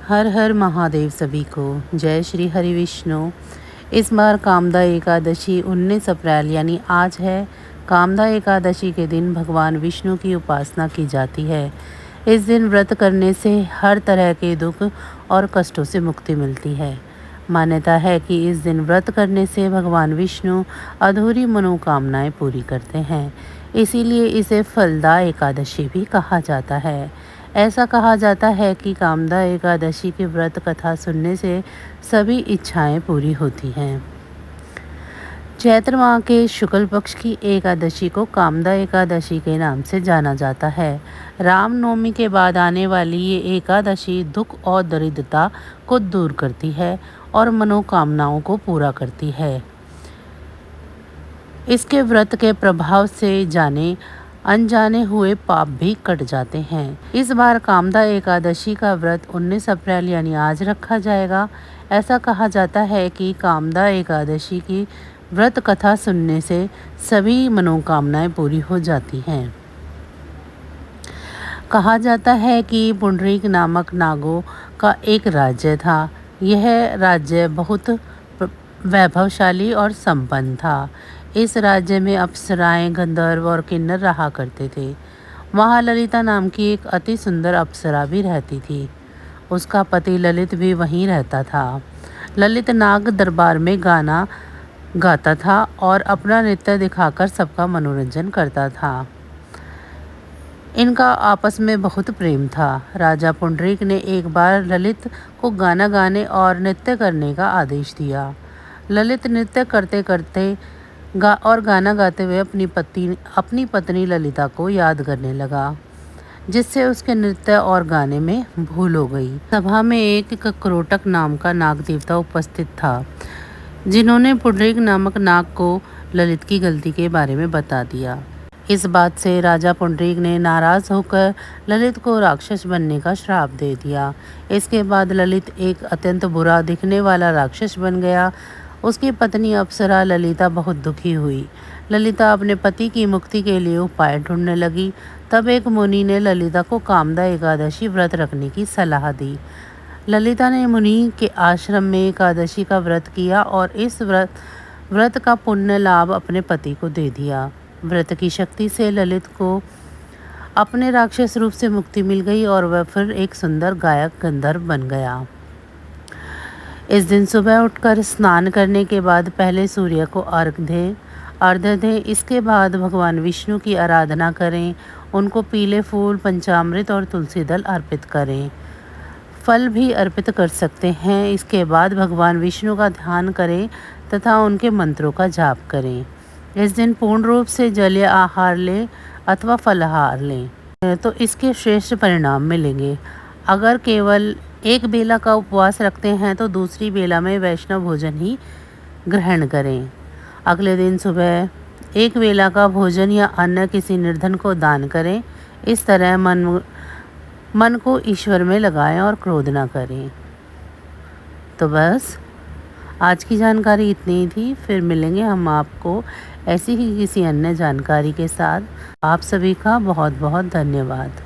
हर हर महादेव सभी को। जय श्री हरि विष्णु। इस बार कामदा एकादशी 19 अप्रैल यानी आज है। कामदा एकादशी के दिन भगवान विष्णु की उपासना की जाती है। इस दिन व्रत करने से हर तरह के दुख और कष्टों से मुक्ति मिलती है। मान्यता है कि इस दिन व्रत करने से भगवान विष्णु अधूरी मनोकामनाएं पूरी करते हैं। इसीलिए इसे फलदा एकादशी भी कहा जाता है। ऐसा कहा जाता है कि कामदा एकादशी की व्रत कथा सुनने से सभी इच्छाएं पूरी होती हैं। चैत्र माह के शुक्ल पक्ष की एकादशी को कामदा एकादशी के नाम से जाना जाता है। रामनवमी के बाद आने वाली ये एकादशी दुख और दरिद्रता को दूर करती है और मनोकामनाओं को पूरा करती है। इसके व्रत के प्रभाव से जाने अनजाने हुए पाप भी कट जाते हैं। इस बार कामदा एकादशी का व्रत 19 अप्रैल यानी आज रखा जाएगा। ऐसा कहा जाता है कि कामदा एकादशी की व्रत कथा सुनने से सभी मनोकामनाएं पूरी हो जाती हैं। कहा जाता है कि पुंडरीक नामक नागों का एक राज्य था। यह राज्य बहुत वैभवशाली और संपन्न था। इस राज्य में अप्सराएं, गंधर्व और किन्नर रहा करते थे। वहाँ ललिता नाम की एक अति सुंदर अप्सरा भी रहती थी। उसका पति ललित भी वहीं रहता था। ललित नाग दरबार में गाना गाता था और अपना नृत्य दिखाकर सबका मनोरंजन करता था। इनका आपस में बहुत प्रेम था। राजा पुंडरीक ने एक बार ललित को गाना गाने और नृत्य करने का आदेश दिया। ललित नृत्य करते करते और गाना गाते हुए अपनी पत्नी ललिता को याद करने लगा, जिससे उसके नृत्य और गाने में भूल हो गई। सभा में एक कक्रोटक नाम का नाग देवता उपस्थित था, जिन्होंने पुंडरीक नामक नाग को ललित की गलती के बारे में बता दिया। इस बात से राजा पुंडरीक ने नाराज होकर ललित को राक्षस बनने का श्राप दे दिया। इसके बाद ललित एक अत्यंत बुरा दिखने वाला राक्षस बन गया। उसकी पत्नी अप्सरा ललिता बहुत दुखी हुई। ललिता अपने पति की मुक्ति के लिए उपाय ढूंढने लगी। तब एक मुनि ने ललिता को कामदा एकादशी व्रत रखने की सलाह दी। ललिता ने मुनि के आश्रम में एकादशी का व्रत किया और इस व्रत का पुण्य लाभ अपने पति को दे दिया। व्रत की शक्ति से ललित को अपने राक्षस रूप से मुक्ति मिल गई और वह फिर एक सुंदर गायक गंधर्व बन गया। इस दिन सुबह उठकर स्नान करने के बाद पहले सूर्य को अर्घ्य दें। इसके बाद भगवान विष्णु की आराधना करें। उनको पीले फूल, पंचामृत और तुलसी दल अर्पित करें। फल भी अर्पित कर सकते हैं। इसके बाद भगवान विष्णु का ध्यान करें तथा उनके मंत्रों का जाप करें। इस दिन पूर्ण रूप से जलीय आहार लें अथवा फलाहार लें तो इसके श्रेष्ठ परिणाम मिलेंगे। अगर केवल एक बेला का उपवास रखते हैं तो दूसरी बेला में वैष्णव भोजन ही ग्रहण करें। अगले दिन सुबह एक बेला का भोजन या अन्न किसी निर्धन को दान करें। इस तरह मन को ईश्वर में लगाएं और क्रोध ना करें। तो बस आज की जानकारी इतनी ही थी। फिर मिलेंगे हम आपको ऐसी ही किसी अन्य जानकारी के साथ। आप सभी का बहुत बहुत धन्यवाद।